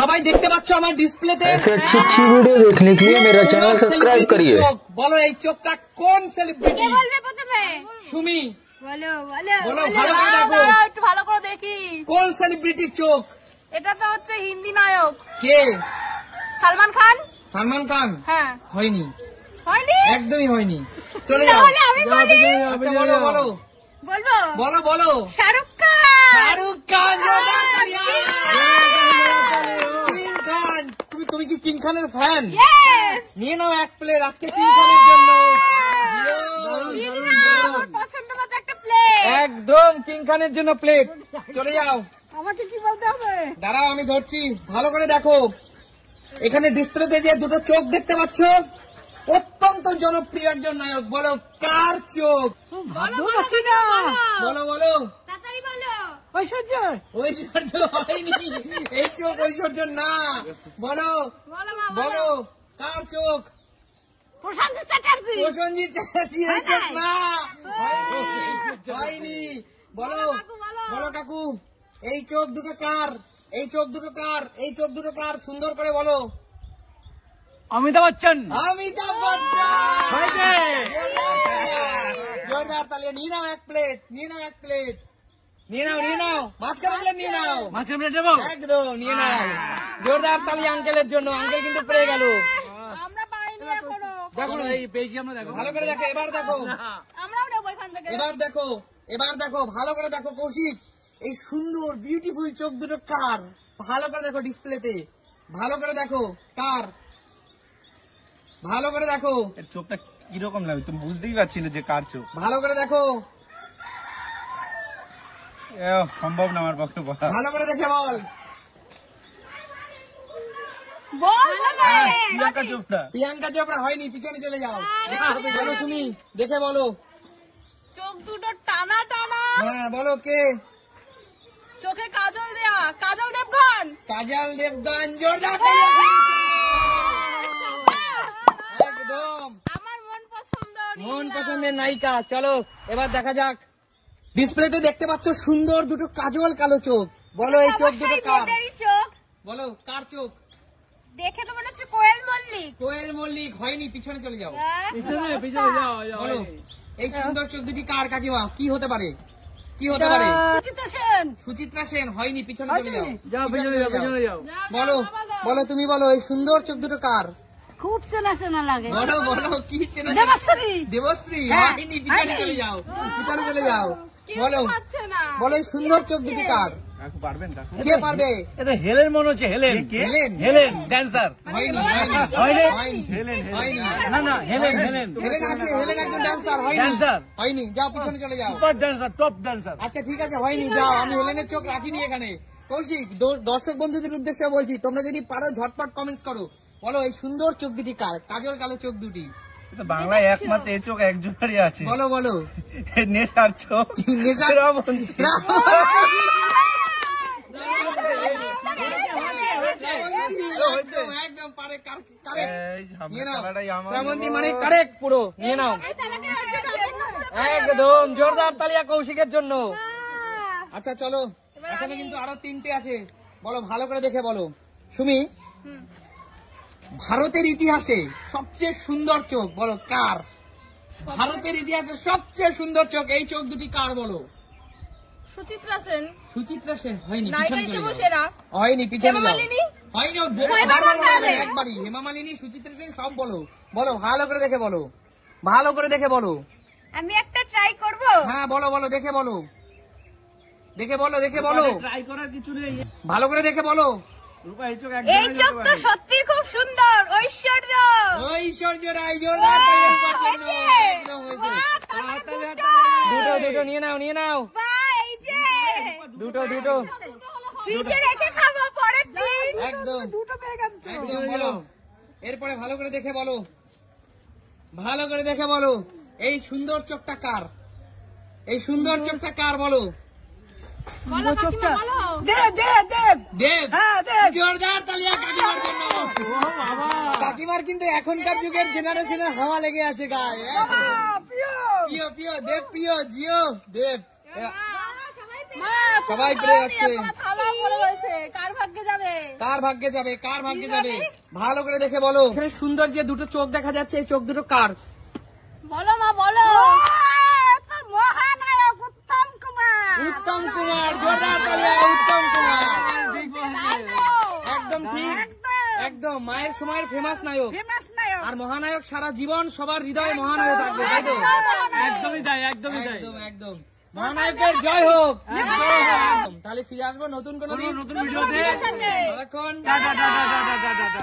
সবাই দেখতে পাচ্ছ আমার ডিসপ্লেতে। ऐसे अच्छी वीडियो देखने के लिए मेरा चैनल सब्सक्राइब करिए। বলো এই চোখটা কোন সেলিব্রিটি? কে বলবে প্রথমে? সুমি বলো বলো বলো, ভালো করে দেখো। একটু ভালো করে দেখি। কোন সেলিব্রিটির চোখ? এটা তো হচ্ছে হিন্দি নায়ক। কে? সালমান খান। সালমান খান? হ্যাঁ। হয়নি, হয়নি, একদমই হয়নি। চলে যাও। তাহলে আমি বলি। আচ্ছা বলো বলো বলবো বলো বলো। শাহরুখ খান। শাহরুখ খান। তুমি কি কিং খানের ফ্যান? ইয়েস। নিয়ে নাও এক প্লেট আজকে কিং খানের জন্য। আমার পছন্দমতো একটা প্লেট। একদম কিং খানের জন্য প্লেট। চলে যাও। আমাকে কি বলতে হবে? দাঁড়াও আমি ধরছি, ভালো করে দেখো। এখানে ডিসপ্লেতে যে দুটো চোখ দেখতে পাচ্ছ, অত্যন্ত জনপ্রিয় একজন নায়ক। বলো কার চোখ? ভাবতে পারছি না। বলো বলো। তাড়াতাড়ি বলো। ঐশ্বর্য। ঐশ্বর্য হয়নি, এই চোখ ঐশ্বর্য না। বলো বলো মা বলো কার চোখ? প্রশান্ত চ্যাটার্জি। প্রসেনজিৎ চ্যাটার্জি। এই চোখ না, হয়নি। বলো বলো কাকু, এই চোখ দুটো কার? এই চোখ দুটো কার? এই চোখ দুটো কার? সুন্দর করে বলো। অমিতাভ বচ্চন। অমিতাভ বচ্চন। জোরদার তালিয়া। নিয়ে নাও এক প্লেট, নিয়ে নাও এক প্লেট, নিয়ে নাও নিয়ে নাও। মাঝখানে প্লেট নিয়ে নাও। মাছের প্লেট নেবো? একদম নিয়ে নাও। জোরদার তালিয়া আঙ্কেলের জন্য। আঙ্কেল কিন্তু পেয়ে গেল। আমরা পাইনি এখনো। দেখো এই পেয়েছি আমরা, দেখো ভালো করে দেখো। এবার দেখো, আমরাও নেবো এখান থেকে। এবার দেখো, এবার দেখো ভালো করে দেখো। কৌশিক, এই সুন্দর বিউটিফুল চোখ দুটো কার? ভালো করে দেখো ডিসপ্লেতে, ভালো করে দেখো কার? ভালো করে দেখো। এর চোখটা কিরকম লাগে তুমি বুঝতেই পারছি না যে কার চোখ। ভালো করে দেখো। সম্ভব না আমার পক্ষে বলা। ভালো করে দেখে বল। বল না। প্রিয়াঙ্কা চোপড়া। প্রিয়াঙ্কা চোপড়া হয়নি, পিছনে চলে যাও। বলো তুমি, দেখে বলো। চোখ দুটো টানা টানা। হ্যাঁ বলো কে? চোখে কাজল দেয়া। কাজল দেবগন। কাজল দেবগন। জোরদার। একদম আমার মন পছন্দ। মন পছন্দের নায়িকা। চলো এবার দেখা যাক। ডিসপ্লেতে দেখতে পাচ্ছ সুন্দর দুটো কাজল কালো চোখ। বলো এই চোখ দুটো কার? চোখ বলো কার চোখ? দেখে তো মনে হচ্ছে কোয়েল মল্লিক। কোয়েল মল্লিক। হয়নি, পিছনে চলে যাও। পিছনে পিছনে যাও। বলো এই সুন্দর চোখ দুটি কার কাকিমা? কি হতে পারে? কি হতে পারে? সুচিত্রা সেন। সুচিত্রা সেন। হয়নি, পিছনে চলে যাও। যাও পিছনে যাও, পিছনে যাও। বলো বলো তুমি বলো এই সুন্দর চোখ দুটো কার? খুব চেনা চেনা লাগে। বলো বলো কি চেনা? দেবশ্রী। দেবশ্রী। হয়নি, পিছনে চলে যাও, পিছনে চলে যাও। বলো বলো এই সুন্দর চোখ দুটি কার? কাকু পারবেন? কাকু কে পারবে? এটা হেলেন মনে হচ্ছে। হেলেন। হেলেন। Helen dancer. হয়নি হয়নি হয়নি? হয়নি হয়নি। না না হেলেন হেলেন হেলেন আছে, হেলেন একজন ডান্সার। হয়নি Dancer? হয়নি, যাও পিছনে চলে যাও। Super dancer, top dancer. আচ্ছা ঠিক আছে, হয়নি, যাও। আমি হেলেনের চোখ রাখিনি এখানে। কৌশিক, দর্শক বন্ধুদের উদ্দেশ্যে বলছি, তোমরা যদি পারো ঝটপট কমেন্টস করো। বলো এই সুন্দর চোখ দুটি কার? কাজল কালো চোখ দুটি। বাংলায় একমাত্র এই চোখ একজনেরই আছে। বলো বলো। নেশার চোখ। নেশার। শ্রাবন্তী। একদম পারে। এই সামনের খেলাটাই আমার। শ্রাবন্তী মানে কারেক্ট পুরো। নিয়ে নাও। একদম জোরদার তালিয়া কৌশিকের জন্য। আচ্ছা চলো, এখানে কিন্তু আরো তিনটে আছে। বলো ভালো করে দেখে বলো। সুমি, ভারতের ইতিহাসে সবচেয়ে সুন্দর চোখ বলো কার? ভারতের ইতিহাসে সবচেয়ে সুন্দর চোখ, এই চোখ দুটি কার? বলো। সুচিত্রা সেন। সুচিত্রা সেন। হয়নি, নায়িকা পিছনে হিসেবে চলে যাও। সেরা। হয়নি, পিছনে হেমা যাও। মালিনী। হয়নি, হেমা মালিনী। একবারই। হেমা মালিনী, সুচিত্রা সেন সব বলো। বলো ভালো করে দেখে বলো, ভালো করে দেখে বলো। আমি একটা ট্রাই করব। হ্যাঁ বলো বলো, দেখে বলো, দেখে বলো, দেখে বলো। ট্রাই করার কিছু নেই। ভালো করে দেখে বলো। রূপা এই চোখ এই চোখ তো সত্যি খুব সুন্দর। ঐশ্বর্য। ঐশ্বর্য রায়। জোরদার তালিয়া রূপার জন্য। একদম হয়েছে। দুটো দুটো নিয়ে নাও, নিয়ে নাও। এই যে দুটো দুটো ফ্রিজে রেখে খাবো পরের দিন। একদম দুটো পেয়ে গেছে। একদম। বলো এরপরে ভালো করে দেখে বলো, ভালো করে দেখে বলো এই সুন্দর চোখটা কার? এই সুন্দর চোখটা কার? বলো। চোখটা দেব। জোরদার তালিয়া কাকিমার জন্য। কাকিমার কিন্তু এখনকার যুগের জেনারেশনের হাওয়া লেগে আছে গায়ে। প্রিয় প্রিয় দেব, প্রিয় জিও দেব। সবাই মা, সবাই পেরে যাচ্ছে। তোমার থালাও পড়ে রয়েছে। কার ভাগ্যে যাবে? কার ভাগ্যে যাবে, কার ভাগ্যে যাবে, ভালো করে দেখে বলো। এখানে সুন্দর যে দুটো চোখ দেখা যাচ্ছে, এই চোখ দুটো কার? বলো মা, বলো। মহানায়ক উত্তম কুমার। উত্তম কুমার, জোরদার তালিয়া, উত্তম কুমার। তাই তো? একদম ঠিক, একদম মায়ের সময়ের ফেমাস নায়ক। ফেমাস নায়ক। আর মহানায়ক সারা জীবন সবার হৃদয়ে মহান হয়ে থাকবে, তাই তো? একদমই তাই, একদমই তাই। একদম একদম মহানায়কের জয় হোক। একদম। তাহলে ফিরে আসবো নতুন কোনো দিন, নতুন ভিডিওতে। ততক্ষণ টাটা টাটা টাটা টাটা।